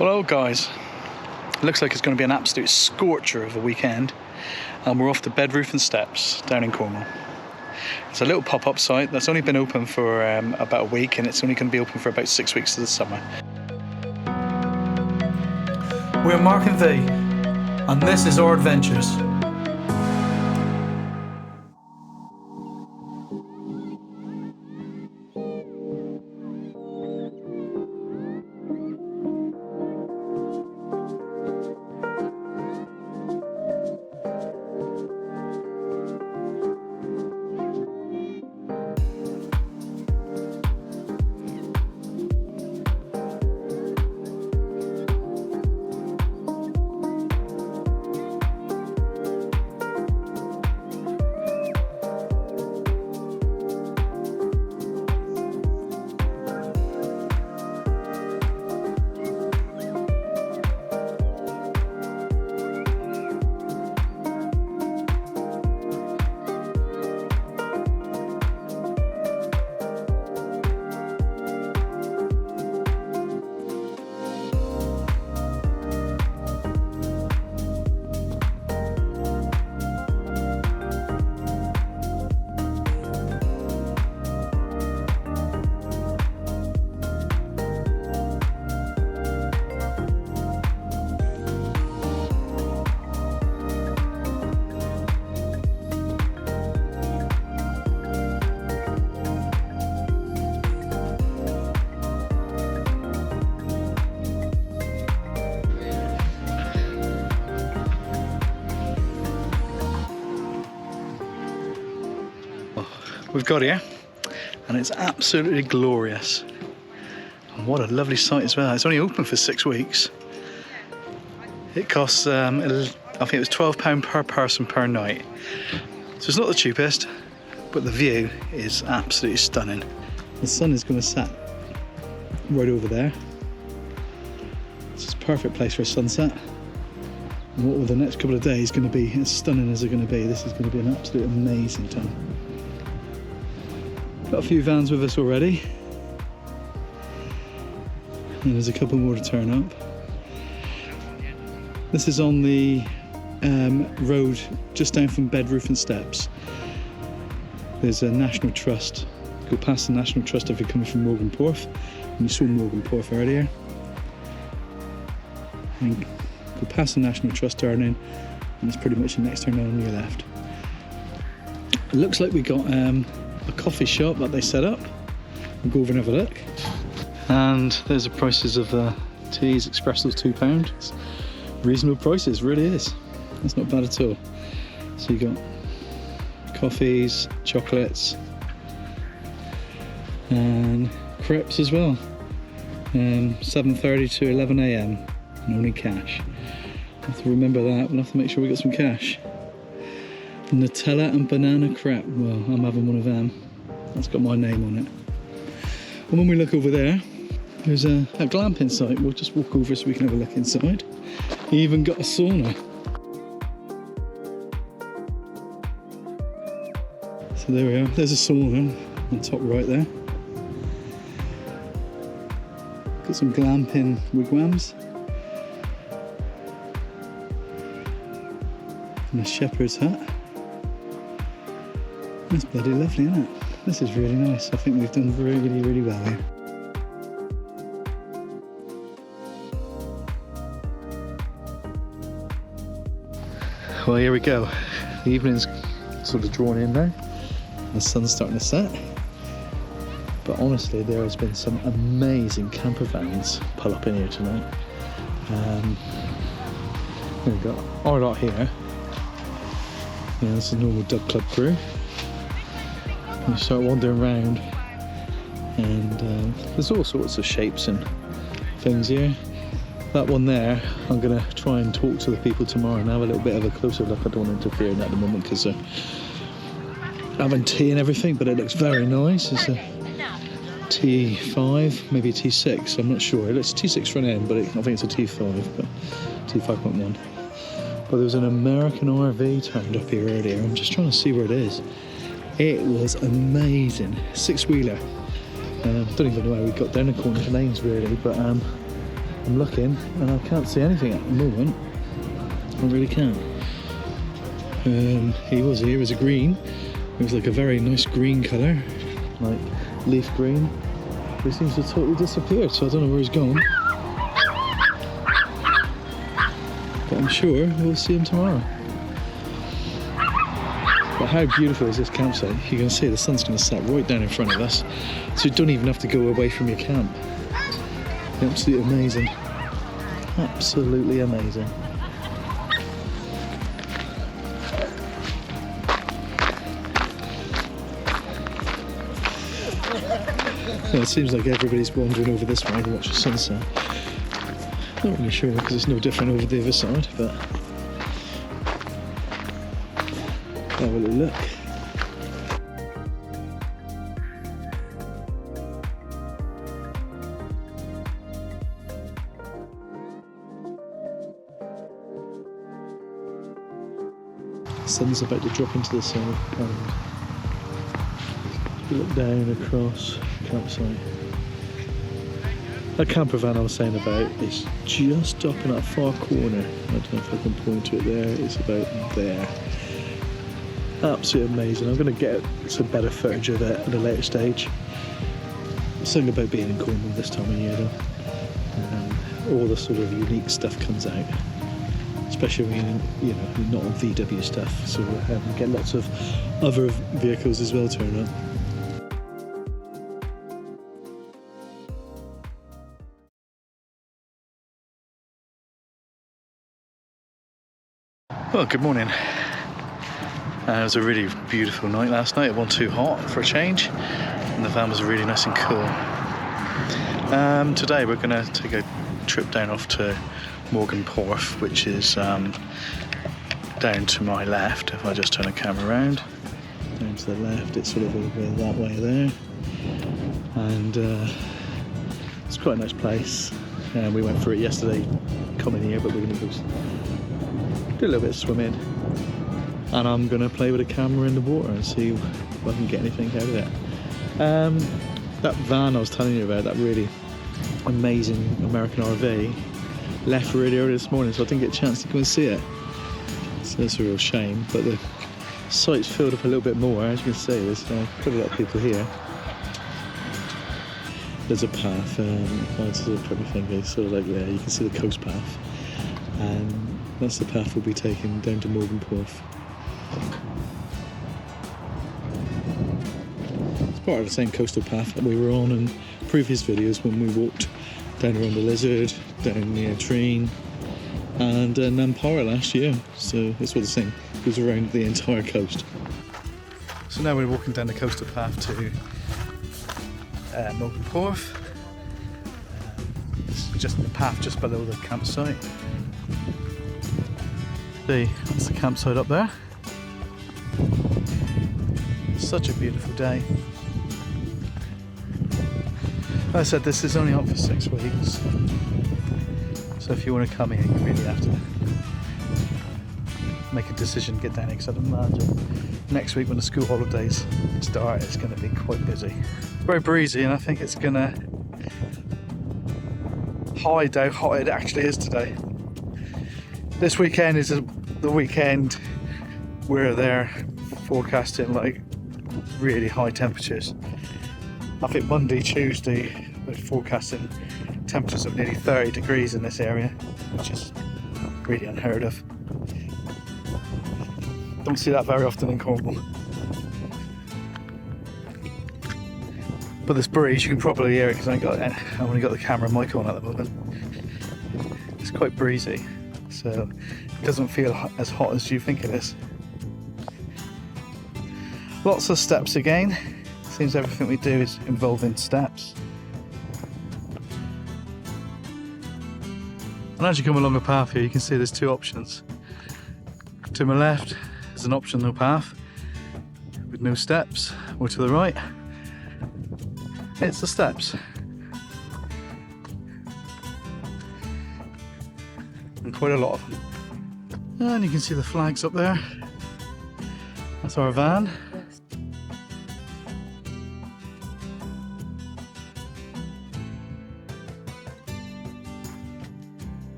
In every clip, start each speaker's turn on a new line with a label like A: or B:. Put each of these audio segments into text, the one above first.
A: Well, guys, it looks like it's going to be an absolute scorcher of a weekend, and we're off to Bedruthan Steps down in Cornwall. It's a little pop-up site that's only been open for about a week, and it's only going to be open for about 6 weeks of the summer. We're Mark and V, and this is our adventures. We've got here, and it's absolutely glorious. And what a lovely site as well. It's only open for 6 weeks. It costs, I think it was £12 per person per night. So it's not the cheapest, but the view is absolutely stunning. The sun is going to set right over there. It's just a perfect place for a sunset. And what will the next couple of days going to be as stunning as they're going to be. This is going to be an absolute amazing time. Got a few vans with us already, and there's a couple more to turn up. This is on the road just down from Bedruthan Steps. There's a National Trust. Go past the National Trust if you're coming from Mawgan Porth, and you saw Mawgan Porth earlier. And go past the National Trust turning, and it's pretty much the next turn on your left. It looks like we got a coffee shop that they set up. We'll go over and have a look. And there's the prices of the teas. Espresso's £2. It's reasonable prices, really is. That's not bad at all. So you got coffees, chocolates, and crepes as well. 7:30 to 11 AM, and only cash. Have to remember that. We'll have to make sure we got some cash. Nutella and banana crepe. Well, I'm having one of them. That's got my name on it. And when we look over there, there's a glamping site. We'll just walk over so we can have a look inside. You even got a sauna. So there we are. There's a sauna on top right there. Got some glamping wigwams. And a shepherd's hut. That's bloody lovely, isn't it? This is really nice. I think we've done really, really well here. Well, here we go. The evening's sort of drawn in now. The sun's starting to set. But honestly, there has been some amazing camper vans pull up in here tonight. We've got our lot here. Yeah, this is a normal Dub Club crew. You start wandering around, and there's all sorts of shapes and things here. That one there, I'm going to try and talk to the people tomorrow and have a little bit of a closer look. I don't want to interfere in that at the moment because they're having tea and everything, but it looks very nice. It's a T5, maybe a T6, I'm not sure. It looks T6 front end, but I think it's a T5, but T5.1. But there was an American RV turned up here earlier. I'm just trying to see where it is. It was amazing. 6-wheeler. Don't even know how we got down the Cornish lanes really, but I'm looking and I can't see anything at the moment. I really can't. He was here, it was a green. It was like a very nice green colour, like leaf green. But he seems to have totally disappeared, so I don't know where he's gone. But I'm sure we'll see him tomorrow. But how beautiful is this campsite? You can see the sun's going to set right down in front of us, so you don't even have to go away from your camp. Absolutely amazing. Absolutely amazing. Well, it seems like everybody's wandering over this way to watch the sunset. Not really sure because it's no different over the other side, but have a little look. The sun's about to drop into the south pond. You look down across the campsite. That camper van I was saying about is just up in that far corner. I don't know if I can point to it there. It's about there. Absolutely amazing. I'm going to get some better footage of it at a later stage. Something about being in Cornwall this time of year though. All the sort of unique stuff comes out. Especially when you're not on VW stuff. So we get lots of other vehicles as well turn up. Well, good morning. It was a really beautiful night last night. It wasn't too hot for a change, and the van was really nice and cool. Today we're going to take a trip down off to Mawgan Porth, which is down to my left. If I just turn the camera around, down to the left, it's sort of over that way there, and it's quite a nice place. We went through it yesterday coming here, but we're going to go do a little bit of swimming, and I'm going to play with a camera in the water and see if I can get anything out of it. That van I was telling you about, that really amazing American RV, left really early this morning, so I didn't get a chance to go and see it. So it's a real shame, but the site's filled up a little bit more. As you can see, there's quite a lot of people here. There's a path, I'll sort of put my finger sort of like there, you can see the coast path, and that's the path we'll be taking down to Mawgan Porth. It's part of the same coastal path that we were on in previous videos when we walked down around the Lizard, down near Treen, and Nampara last year. So it's all the same, it goes around the entire coast. So now we're walking down the coastal path to Mawgan Porth. It's just the path just below the campsite. See, that's the campsite up there. Such a beautiful day. Like I said, this is only up for 6 weeks. So if you want to come here, you really have to make a decision, get down here, because I'd imagine next week when the school holidays start, it's going to be quite busy. Very breezy, and I think it's going to hide how hot it actually is today. This weekend is the weekend where they're forecasting like really high temperatures. I think Monday, Tuesday, they're forecasting temperatures of nearly 30 degrees in this area, which is really unheard of. Don't see that very often in Cornwall. But this breeze, you can probably hear it because I've only got the camera mic on at the moment. It's quite breezy, so it doesn't feel as hot as you think it is. Lots of steps again. Seems everything we do is involving steps. And as you come along the path here, you can see there's two options. To my left is an optional path with no steps, or to the right, it's the steps. And quite a lot of them. And you can see the flags up there. That's our van.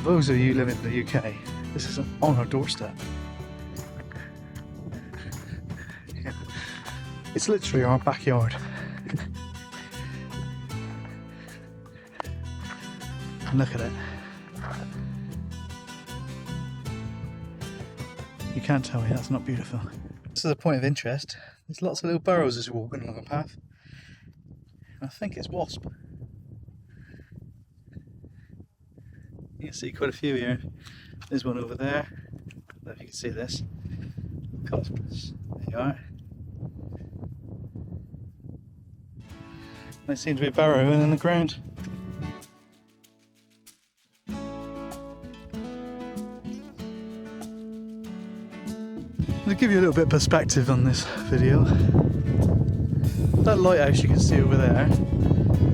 A: For those of you living in the UK, this is on our doorstep. It's literally our backyard. And look at it. You can't tell me that's not beautiful. This is a point of interest. There's lots of little burrows as you're walking along a path. And I think it's wasp. You can see quite a few here. There's one over there. I don't know if you can see this. There you are. They seem to be burrowing in the ground. To give you a little bit of perspective on this video, that lighthouse you can see over there,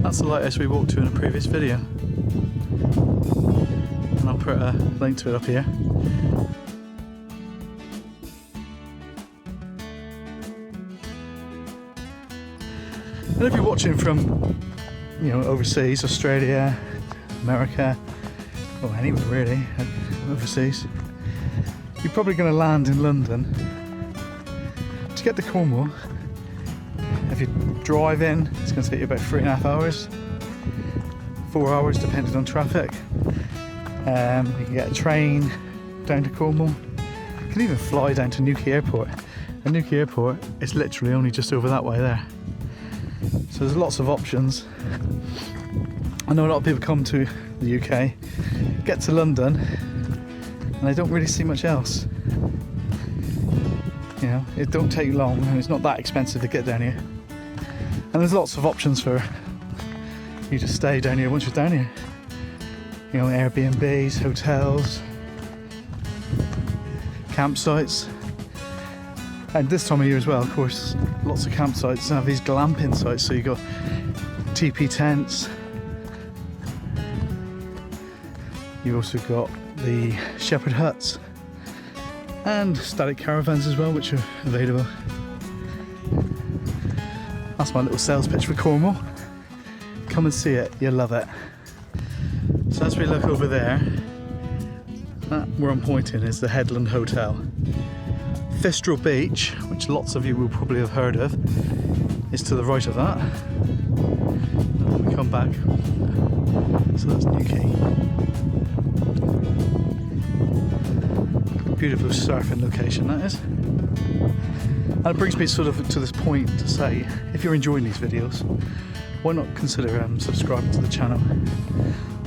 A: that's the lighthouse we walked to in a previous video. And I'll put a link to it up here. And if you're watching from, you know, overseas, Australia, America, or anywhere really, overseas, you're probably going to land in London. To get to Cornwall, if you drive in, it's going to take you about 3.5 hours, 4 hours depending on traffic. You can get a train down to Cornwall. You can even fly down to Newquay Airport. And Newquay Airport is literally only just over that way there. So there's lots of options. I know a lot of people come to the UK, get to London, and they don't really see much else. You know, it don't take long and it's not that expensive to get down here. And there's lots of options for you to stay down here once you're down here. You know, Airbnbs, hotels, campsites. And this time of year as well, of course, lots of campsites have these glamping sites. So you've got TP tents. You've also got the shepherd huts and static caravans as well, which are available. That's my little sales pitch for Cornwall. Come and see it, you'll love it. So as we look over there, that where I'm pointing is the Headland Hotel. Fistral Beach, which lots of you will probably have heard of, is to the right of that. And then we come back, so that's Newquay. Beautiful surfing location that is. And it brings me sort of to this point to say, if you're enjoying these videos, why not consider subscribing to the channel.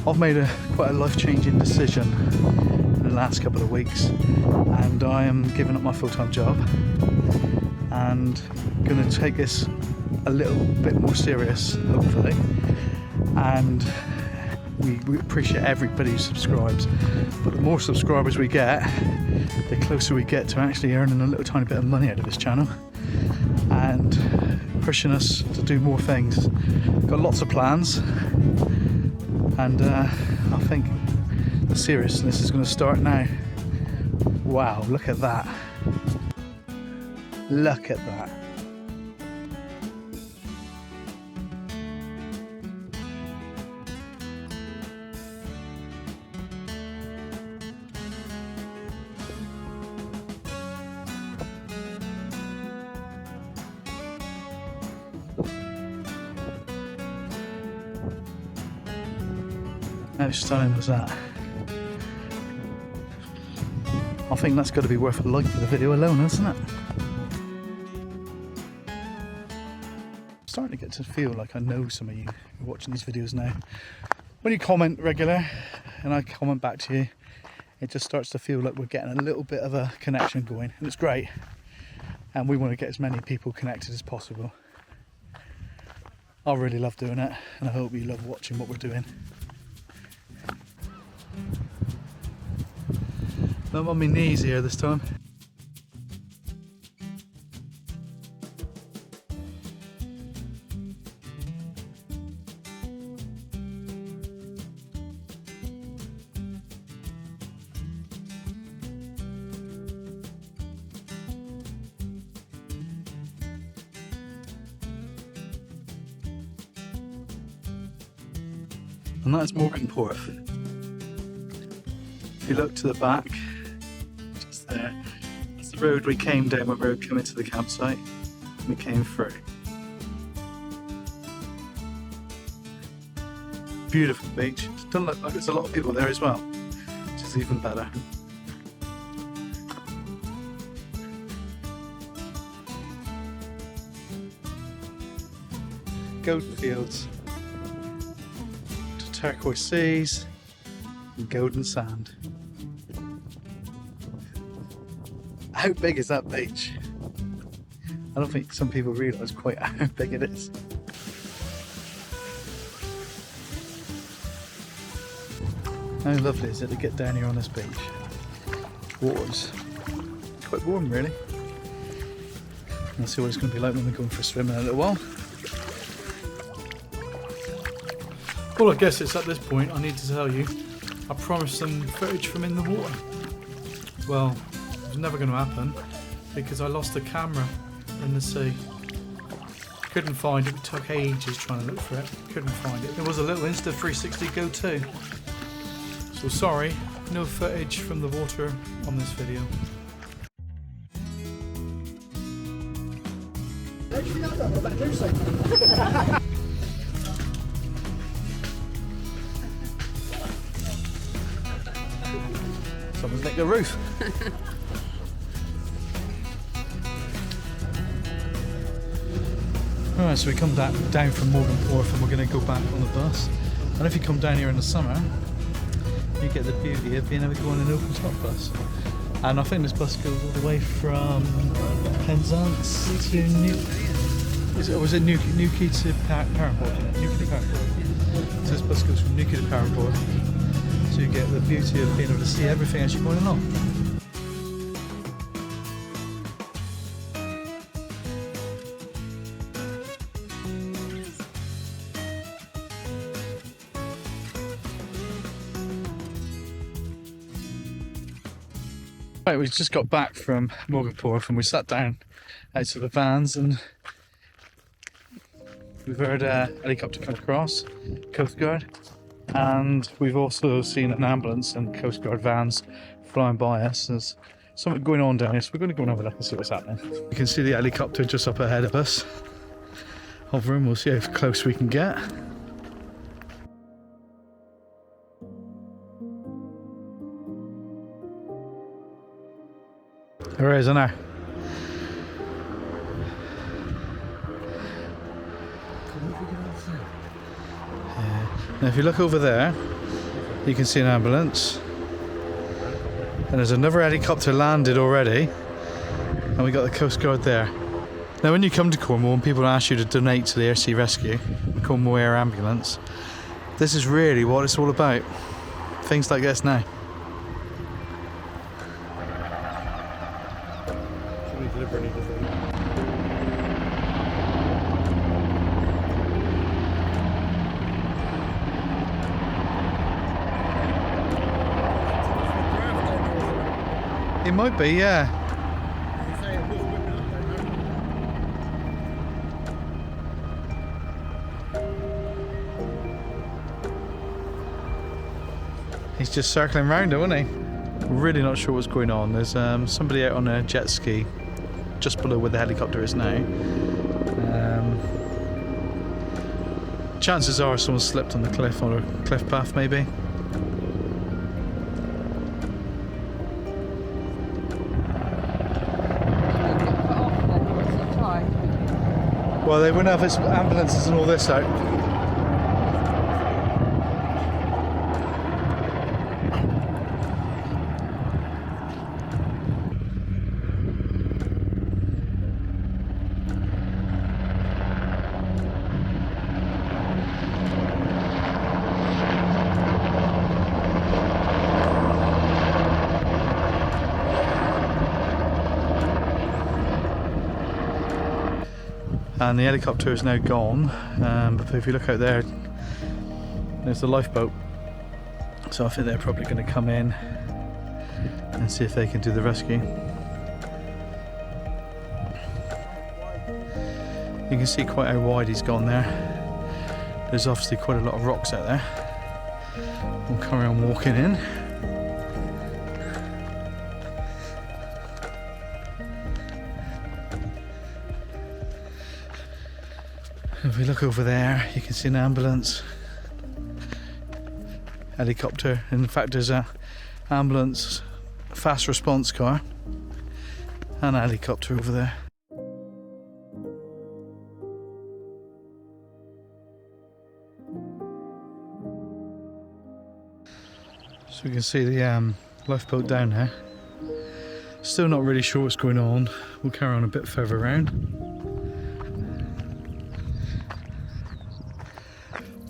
A: I've made quite a life-changing decision in the last couple of weeks, and I am giving up my full-time job and going to take this a little bit more serious, hopefully. And we appreciate everybody who subscribes, but the more subscribers we get, the closer we get to actually earning a little tiny bit of money out of this channel and pushing us to do more things. Got lots of plans, and I think the seriousness is going to start now. Wow, look at that. Look at that. How stunning was that? I think that's got to be worth a like for the video alone, isn't it? I'm starting to get to feel like I know some of you who are watching these videos now. When you comment regular and I comment back to you, it just starts to feel like we're getting a little bit of a connection going, and it's great. And we want to get as many people connected as possible. I really love doing it, and I hope you love watching what we're doing. I'm on my knees here this time. And that's Mawgan Porth. if you look to the back, just there, that's the road we came down when we were coming to the campsite. We came through. Beautiful beach. It doesn't look like there's a lot of people there as well, which is even better. Golden fields to turquoise seas and golden sand. How big is that beach? I don't think some people realise quite how big it is. How lovely is it to get down here on this beach? Water's quite warm really. I'll see what it's going to be like when we're going for a swim in a little while. Well, I guess it's at this point I need to tell you, I promised some footage from in the water. Well, it was never going to happen because I lost the camera in the sea. Couldn't find it, it took ages trying to look for it, couldn't find it. There was a little Insta 360 Go to. So sorry, no footage from the water on this video. Someone's nicked the roof. Alright, so we come down from Mawgan Porth and we're going to go back on the bus. And if you come down here in the summer, you get the beauty of being able to go on an open top bus. And I think this bus goes all the way from Penzance to Newquay to Parraport? Newquay to Parraport. So this bus goes from Newquay to Parraport. So you get the beauty of being able to see everything as you're going along. Right, we just got back from Mawgan Porth and we sat down out to the vans and we've heard a helicopter come across, Coast Guard, and we've also seen an ambulance and Coast Guard vans flying by us. There's something going on down here, so we're going to go and have a look and see what's happening. You can see the helicopter just up ahead of us, hovering. We'll see how close we can get. There is, I know. Now if you look over there, you can see an ambulance. And there's another helicopter landed already. And we got the Coast Guard there. Now when you come to Cornwall and people ask you to donate to the Air Sea Rescue, the Cornwall Air Ambulance, this is really what it's all about. Things like this now. It might be, yeah. He's just circling round it, isn't he? Really not sure what's going on. There's somebody out on a jet ski just below where the helicopter is now. Chances are someone slipped on the cliff or a cliff path maybe. Well, they wouldn't have ambulances and all this out. And the helicopter is now gone, but if you look out there, there's the lifeboat. So I think they're probably going to come in and see if they can do the rescue. You can see quite how wide he's gone there. There's obviously quite a lot of rocks out there. We'll carry on walking in. we look over there, you can see an ambulance, helicopter. In fact, there's a ambulance, fast response car, and a helicopter over there. So we can see the lifeboat down here. Still not really sure what's going on. We'll carry on a bit further around.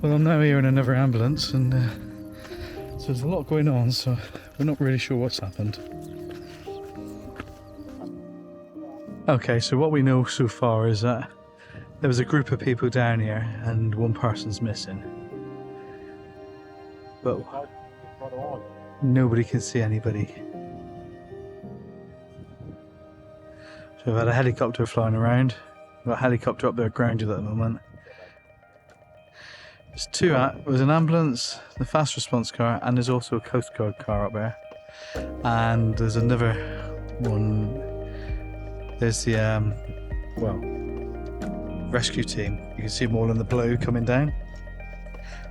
A: Well, I'm now here in another ambulance, and so there's a lot going on, so we're not really sure what's happened. Okay, so what we know so far is that there was a group of people down here and one person's missing. But nobody can see anybody. So we've had a helicopter flying around. We've got a helicopter up there grounded at the moment. There's an ambulance, the fast response car, and there's also a Coast Guard car up there. And there's another one. There's the rescue team. You can see them all in the blue coming down.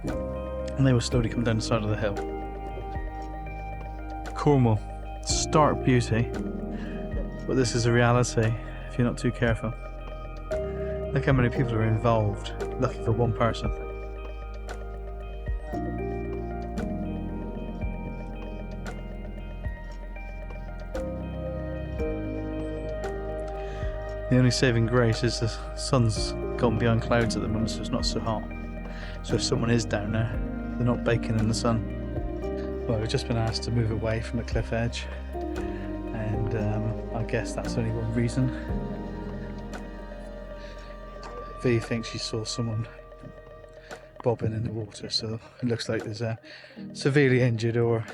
A: And they will slowly come down the side of the hill. Cornwall, stark beauty. But this is a reality if you're not too careful. Look how many people are involved, lucky for one person. The only saving grace is the sun's gone behind clouds at the moment, so it's not so hot. So if someone is down there, they're not baking in the sun. Well, we've just been asked to move away from the cliff edge, and I guess that's only one reason. V thinks she saw someone bobbing in the water, so it looks like there's a severely injured, or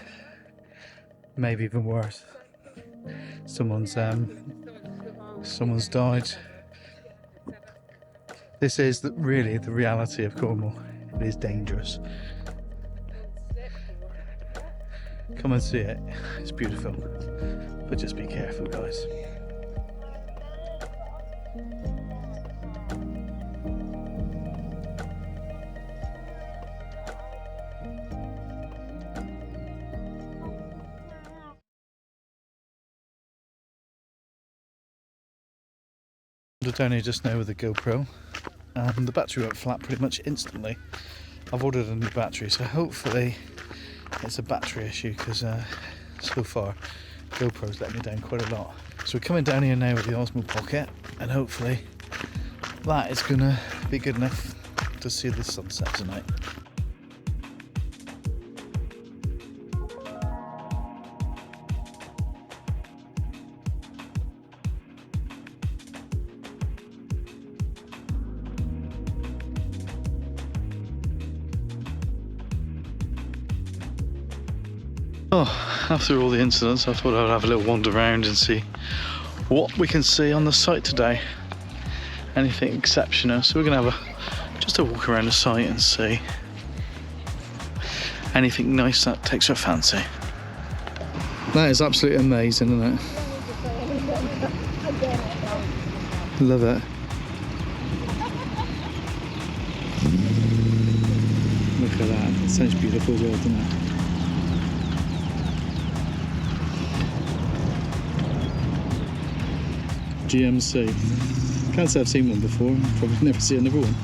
A: maybe even worse, someone's died. This is really the reality of Cornwall. It is dangerous. Come and see it. It's beautiful. But just be careful, guys. I'm down here just now with the GoPro, and the battery went flat pretty much instantly. I've ordered a new battery, so hopefully it's a battery issue, because so far GoPro's let me down quite a lot. So we're coming down here now with the Osmo Pocket, and hopefully that is gonna be good enough to see the sunset tonight. Oh, after all the incidents, I thought I'd have a little wander around and see what we can see on the site today. Anything exceptional. So we're going to have just a walk around the site and see anything nice that takes our fancy. That is absolutely amazing, isn't it? Love it. Look at that. It sounds beautiful as well, doesn't it? GMC. Can't say I've seen one before, probably never see another one.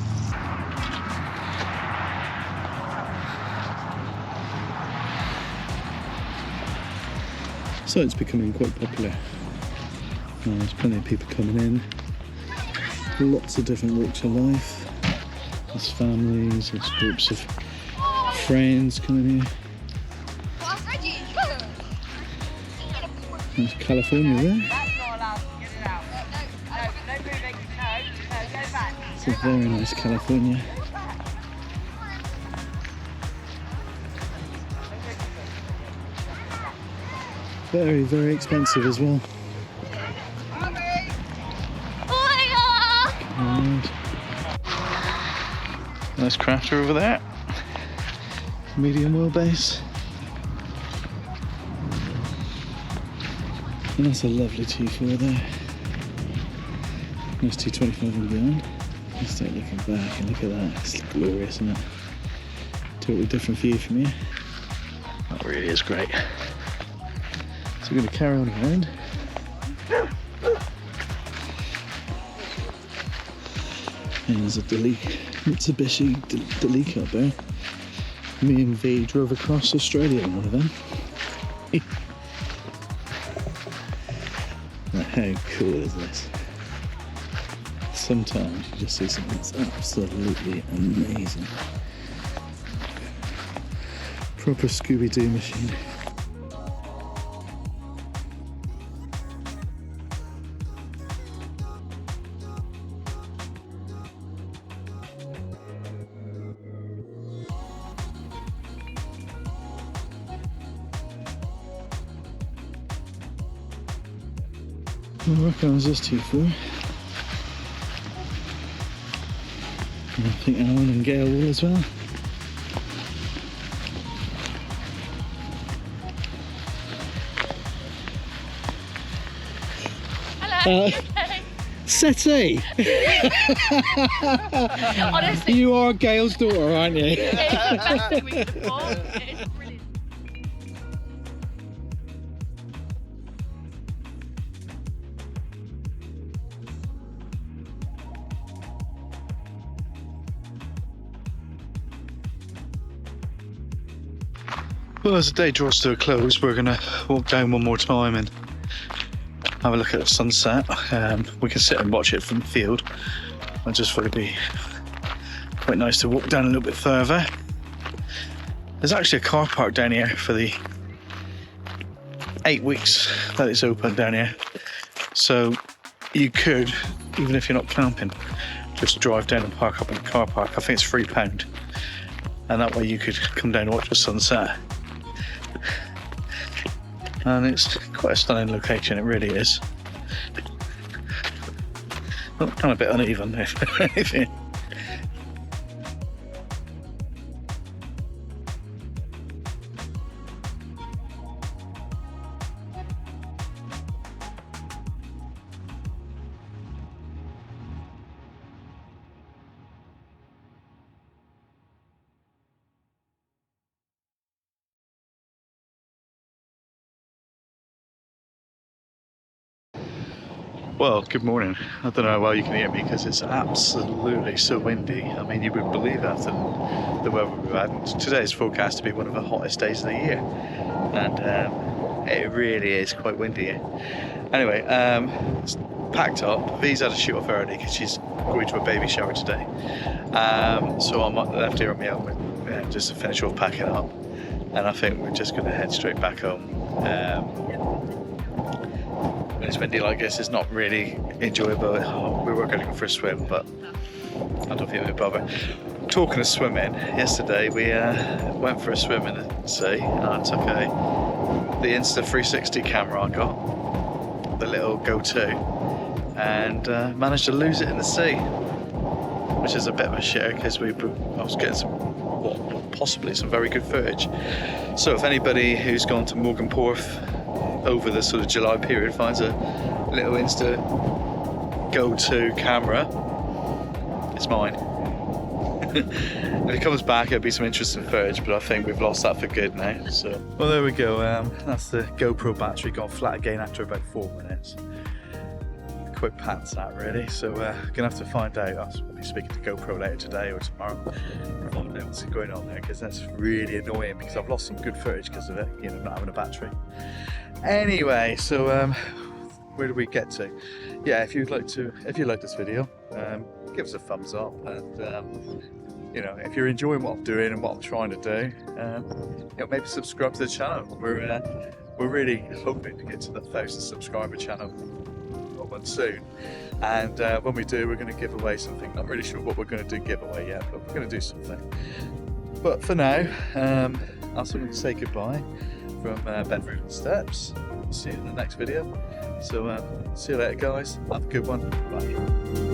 A: So it's becoming quite popular. There's plenty of people coming in. Lots of different walks of life. There's families, there's groups of friends coming here. There's California there. It's a very nice California. Very, very expensive as well. And nice crafter over there. Medium wheelbase. And that's a lovely T4 there. Nice 225 and beyond. Let's start looking back and look at that. It's glorious, isn't it? Totally different view from here. That really is great. So we're going to carry on around. And there's a Mitsubishi Delica up there. Me and V drove across Australia in one of them. Like, how cool is this? Sometimes you just see something that's absolutely amazing. Proper Scooby-Doo machine. I recognise this T4. And I think Alan and Gail will as well.
B: Hello.
A: Seti!
B: Honestly,
A: you are Gail's daughter, aren't you?
B: it's the best thing we could afford. It's brilliant.
A: Well, as the day draws to a close, we're going to walk down one more time and have a look at the sunset. We can sit and watch it from the field. I just thought it'd be quite nice to walk down a little bit further. There's actually a car park down here for the 8 weeks that it's open down here. So you could, even if you're not camping, just drive down and park up in the car park. I think it's £3. And that way you could come down and watch the sunset. And it's quite a stunning location, it really is. Well, kind of a bit uneven if you... Well, good morning. I don't know how well you can hear me because it's absolutely so windy. I mean, you wouldn't believe that and the weather we've had. Today's forecast to be one of the hottest days of the year. And it really is quite windy here. Anyway, it's packed up. V's had a shoot off early because she's going to a baby shower today. So I'm left here on my own just to finish off packing up. And I think we're just going to head straight back home. When it's windy like this, it's not really enjoyable. We were going to go for a swim, but I don't think we'd bother. Talking of swimming, yesterday we went for a swim in the sea. I took the Insta 360 camera I got, the little go-to, and managed to lose it in the sea, which is a bit of a shitter because I was getting possibly some very good footage. So if anybody who's gone to Mawgan Porth over the sort of July period finds a little Insta go-to camera, it's mine. If it comes back, it'll be some interesting footage, but I think we've lost that for good now. So, well, there we go. That's the GoPro battery gone flat again after about 4 minutes. Quick pants that really. So gonna have to find out. I'll be speaking to GoPro later today or tomorrow. Find out what's going on there because that's really annoying because I've lost some good footage because of it. You know, not having a battery. Anyway, so where do we get to? Yeah, if you like this video, give us a thumbs up, and you know, if you're enjoying what I'm doing and what I'm trying to do, you know, maybe subscribe to the channel. We're really hoping to get to the 1,000 subscriber channel soon, and when we do, we're going to give away something. Not really sure what we're going to do giveaway yet, but we're going to do something. But for now, I'll sort of say goodbye from Bedruthan Steps. See you in the next video. So see you later, guys. Have a good one. Bye.